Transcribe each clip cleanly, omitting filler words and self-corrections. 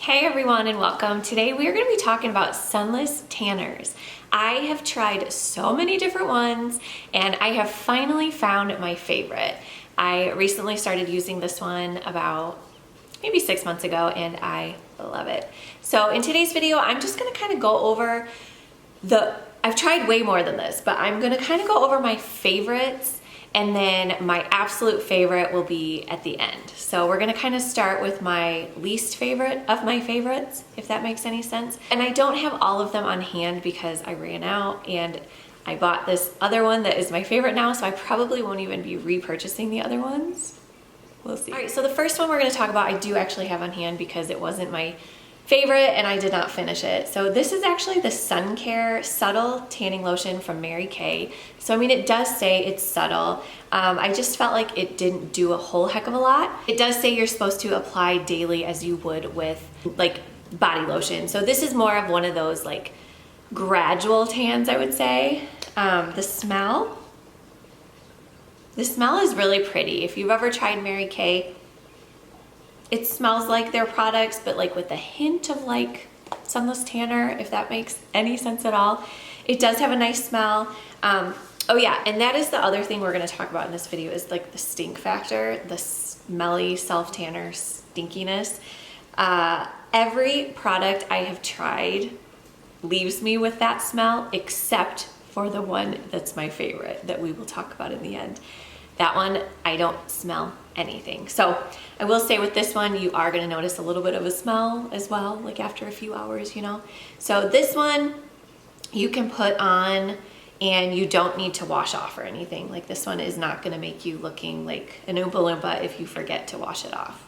Hey everyone and welcome. Today we are going to be talking about sunless tanners. I have tried so many different ones and I have finally found my favorite. I recently started using this one about maybe 6 months ago and I love it. So in today's video I'm just going to kind of go over I've tried way more than this, but I'm going to kind of go over my favorites and then my absolute favorite will be at the end. So we're gonna kind of start with my least favorite of my favorites, if that makes any sense. And I don't have all of them on hand because I ran out and I bought this other one that is my favorite now, so I probably won't even be repurchasing the other ones. We'll see. All right, so the first one we're gonna talk about, I do actually have on hand because it wasn't my favorite and I did not finish it. So this is actually the Sun Care Subtle Tanning Lotion from Mary Kay. So I mean, it does say it's subtle. I just felt like it didn't do a whole heck of a lot. It does say you're supposed to apply daily as you would with like body lotion. So this is more of one of those like gradual tans, I would say. The smell is really pretty. If you've ever tried Mary Kay, it smells like their products, but like with a hint of like sunless tanner, if that makes any sense at all. It does have a nice smell. Oh yeah, and that is the other thing we're gonna talk about in this video is like the stink factor, the smelly self-tanner stinkiness. Every product I have tried leaves me with that smell except for the one that's my favorite that we will talk about in the end. That one, I don't smell anything. So I will say with this one, you are gonna notice a little bit of a smell as well, like after a few hours, you know? So this one you can put on and you don't need to wash off or anything. Like this one is not gonna make you looking like an Oompa Loompa if you forget to wash it off.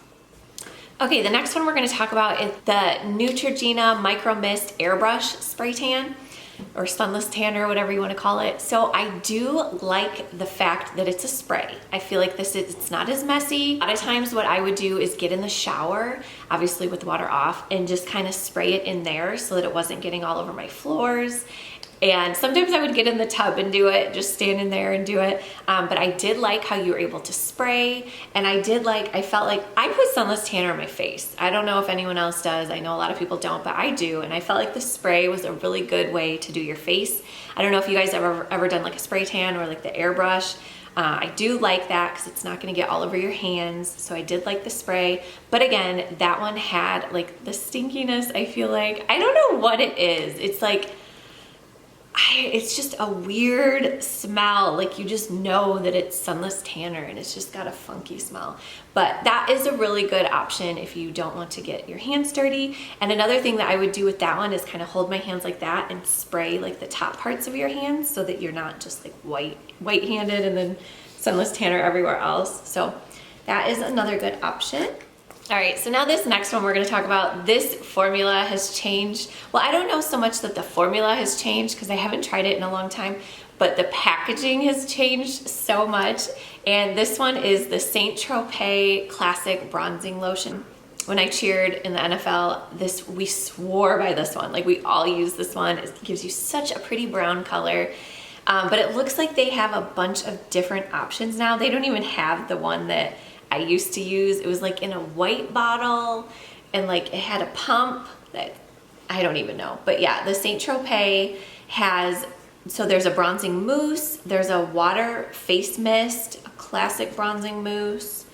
Okay, the next one we're gonna talk about is the Neutrogena Micro Mist Airbrush Spray Tan, or sunless tanner, whatever you want to call it. So I do like the fact that it's a spray. I feel like it's not as messy. A lot of times what I would do is get in the shower, obviously with the water off, and just kind of spray it in there so that it wasn't getting all over my floors. And sometimes I would get in the tub and do it, just stand in there and do it. But I did like how you were able to spray. And I felt like I put sunless tanner on my face. I don't know if anyone else does. I know a lot of people don't, but I do. And I felt like the spray was a really good way to do your face. I don't know if you guys ever done like a spray tan or like the airbrush. I do like that because it's not gonna get all over your hands. So I did like the spray. But again, that one had like the stinkiness, I feel like. I don't know what it is. It's like, it's just a weird smell. Like you just know that it's sunless tanner and it's just got a funky smell. But that is a really good option if you don't want to get your hands dirty. And another thing that I would do with that one is kind of hold my hands like that and spray like the top parts of your hands so that you're not just like white-handed and then sunless tanner everywhere else. So that is another good option. All right, so now this next one we're gonna talk about, this formula has changed. Well, I don't know so much that the formula has changed because I haven't tried it in a long time, but the packaging has changed so much. And this one is the St. Tropez Classic Bronzing Lotion. When I cheered in the NFL, we swore by this one. Like we all use this one. It gives you such a pretty brown color. But it looks like they have a bunch of different options now. They don't even have the one that I used to use. It was like in a white bottle and like it had a pump that I don't even know. But yeah, the St. Tropez so there's a bronzing mousse, there's a water face mist, a classic bronzing mousse,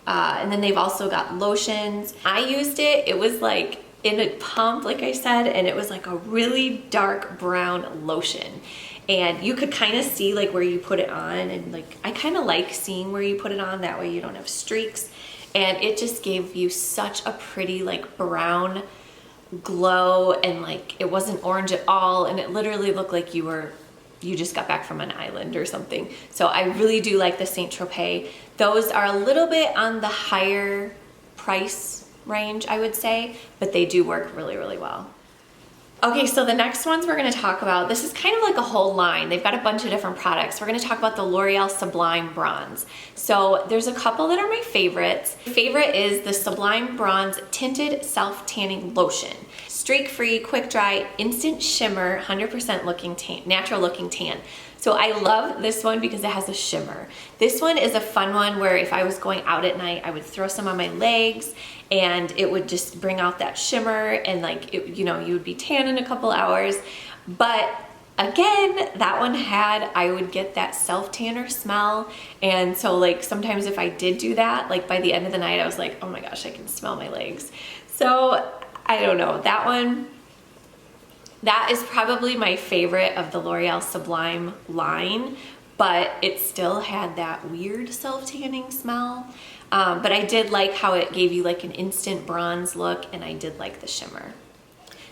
and then they've also got lotions. I used it was like in a pump, like I said, and it was like a really dark brown lotion. And you could kind of see like where you put it on, and like I kind of like seeing where you put it on, that way you don't have streaks. And it just gave you such a pretty like brown glow, and like it wasn't orange at all, and it literally looked like you just got back from an island or something. So I really do like the St. Tropez. Those are a little bit on the higher price range, I would say, but they do work really, really well. Okay, so the next ones we're gonna talk about, this is kind of like a whole line. They've got a bunch of different products. We're gonna talk about the L'Oreal Sublime Bronze. So there's a couple that are my favorites. My favorite is the Sublime Bronze Tinted Self-Tanning Lotion. Streak-free, quick dry, instant shimmer, 100% natural looking tan. So I love this one because it has a shimmer. This one is a fun one where if I was going out at night, I would throw some on my legs and it would just bring out that shimmer and like, you know, you would be tan in a couple hours. But again, that one I would get that self-tanner smell. And so like sometimes if I did do that, like by the end of the night, I was like, oh my gosh, I can smell my legs. So I don't know, that one, that is probably my favorite of the L'Oreal Sublime line, but it still had that weird self-tanning smell. But I did like how it gave you like an instant bronze look, and I did like the shimmer.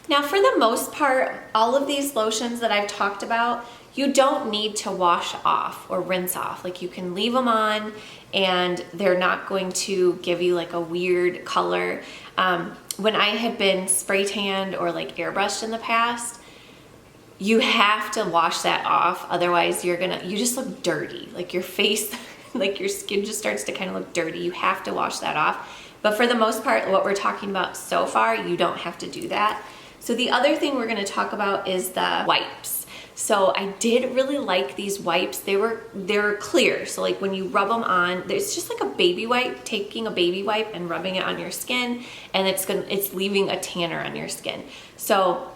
Now for the most part, all of these lotions that I've talked about, you don't need to wash off or rinse off. Like you can leave them on and they're not going to give you like a weird color. When I had been spray tanned or like airbrushed in the past, you have to wash that off. Otherwise you just look dirty. Like your face, like your skin just starts to kind of look dirty. You have to wash that off. But for the most part, what we're talking about so far, you don't have to do that. So the other thing we're gonna talk about is the wipes. So I did really like these wipes. They were clear. So like when you rub them on, it's just like a baby wipe, taking a baby wipe and rubbing it on your skin, and it's leaving a tanner on your skin. So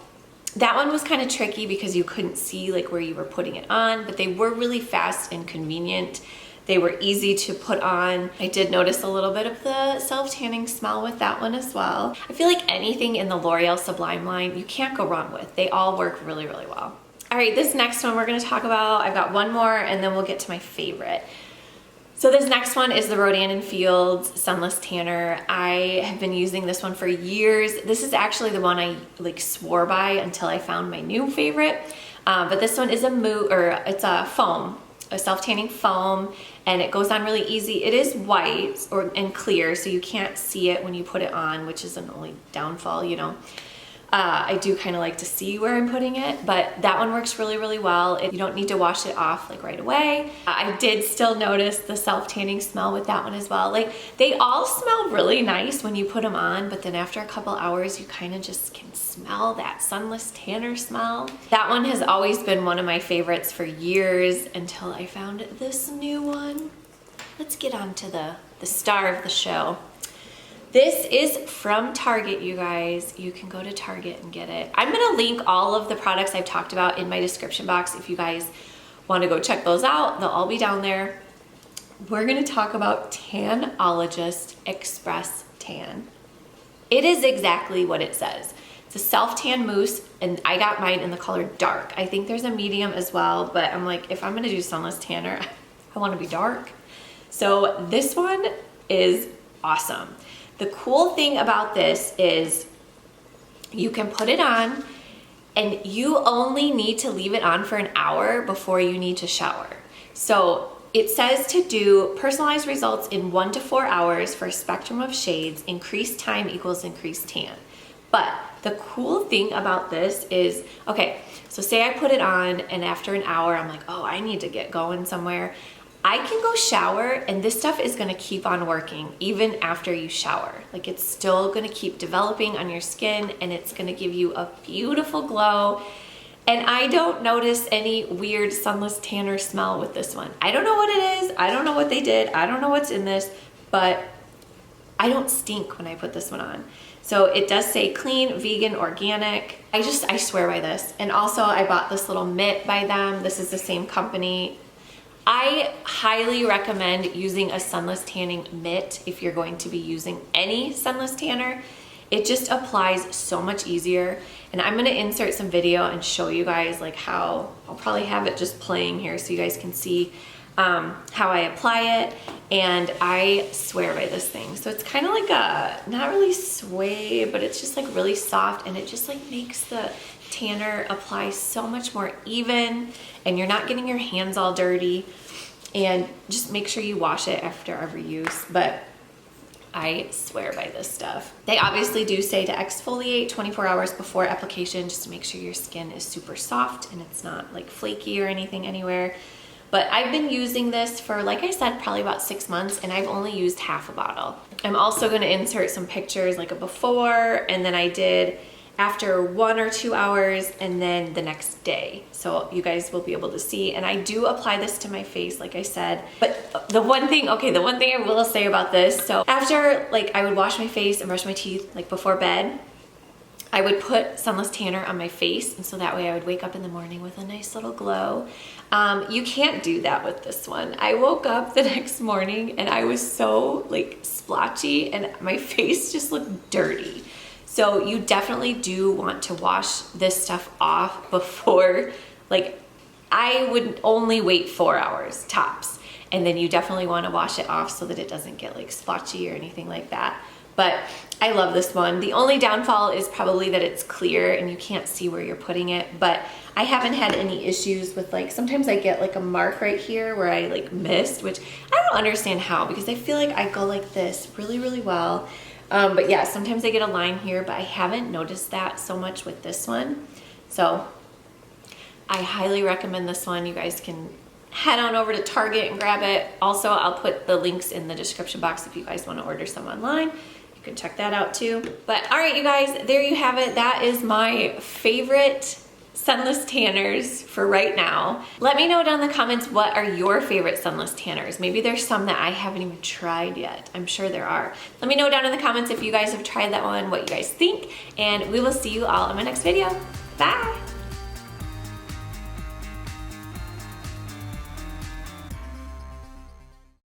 that one was kind of tricky because you couldn't see like where you were putting it on, but they were really fast and convenient. They were easy to put on. I did notice a little bit of the self-tanning smell with that one as well. I feel like anything in the L'Oreal Sublime line, you can't go wrong with. They all work really, really well. All right, this next one we're gonna talk about, I've got one more and then we'll get to my favorite. So this next one is the Rodan & Fields Sunless Tanner. I have been using this one for years. This is actually the one I like swore by until I found my new favorite. But this one is it's a foam, a self-tanning foam, and it goes on really easy. It is white and clear, so you can't see it when you put it on, which is an only downfall, you know. I do kind of like to see where I'm putting it, but that one works really, really well. You don't need to wash it off like right away. I did still notice the self-tanning smell with that one as well. Like they all smell really nice when you put them on, but then after a couple hours, you kind of just can smell that sunless tanner smell. That one has always been one of my favorites for years until I found this new one. Let's get on to the star of the show. This is from Target, you guys. You can go to Target and get it. I'm gonna link all of the products I've talked about in my description box if you guys wanna go check those out. They'll all be down there. We're gonna talk about Tanologist Express Tan. It is exactly what it says. It's a self-tan mousse, and I got mine in the color dark. I think there's a medium as well, but I'm like, if I'm gonna do sunless tanner, I wanna be dark. So this one is awesome. The cool thing about this is you can put it on and you only need to leave it on for an hour before you need to shower. So it says to do personalized results in 1 to 4 hours for a spectrum of shades. Increased time equals increased tan. But the cool thing about this is, okay, so say I put it on and after an hour, I'm like, oh, I need to get going somewhere. I can go shower and this stuff is gonna keep on working even after you shower. Like it's still gonna keep developing on your skin and it's gonna give you a beautiful glow. And I don't notice any weird sunless tanner smell with this one. I don't know what it is. I don't know what they did. I don't know what's in this, but I don't stink when I put this one on. So it does say clean, vegan, organic. I swear by this. And also I bought this little mitt by them. This is the same company. I highly recommend using a sunless tanning mitt if you're going to be using any sunless tanner. It just applies so much easier. And I'm gonna insert some video and show you guys like how, I'll probably have it just playing here so you guys can see how I apply it. And I swear by this thing. So it's kind of like a, not really sway, but it's just like really soft and it just like makes the tanner apply so much more even and you're not getting your hands all dirty. And just make sure you wash it after every use, but I swear by this stuff. They obviously do say to exfoliate 24 hours before application just to make sure your skin is super soft and it's not like flaky or anything anywhere. But I've been using this for, like I said, probably about 6 months and I've only used half a bottle. I'm also gonna insert some pictures like a before and then I did after 1 or 2 hours, and then the next day. So you guys will be able to see. And I do apply this to my face, like I said. But the one thing I will say about this, so after like I would wash my face and brush my teeth like before bed, I would put Sunless Tanner on my face, and so that way I would wake up in the morning with a nice little glow. You can't do that with this one. I woke up the next morning and I was so like splotchy and my face just looked dirty. So you definitely do want to wash this stuff off before, like I would only wait 4 hours tops. And then you definitely want to wash it off so that it doesn't get like splotchy or anything like that. But I love this one. The only downfall is probably that it's clear and you can't see where you're putting it, but I haven't had any issues with like, sometimes I get like a mark right here where I like missed, which I don't understand how, because I feel like I go like this really, really well. But yeah, sometimes I get a line here, but I haven't noticed that so much with this one. So I highly recommend this one. You guys can head on over to Target and grab it. Also, I'll put the links in the description box if you guys want to order some online. You can check that out too. But all right, you guys, there you have it. That is my favorite sunless tanners for right now. Let me know down in the comments, what are your favorite sunless tanners? Maybe there's some that I haven't even tried yet. I'm sure there are. Let me know down in the comments if you guys have tried that one, what you guys think, and we will see you all in my next video. Bye.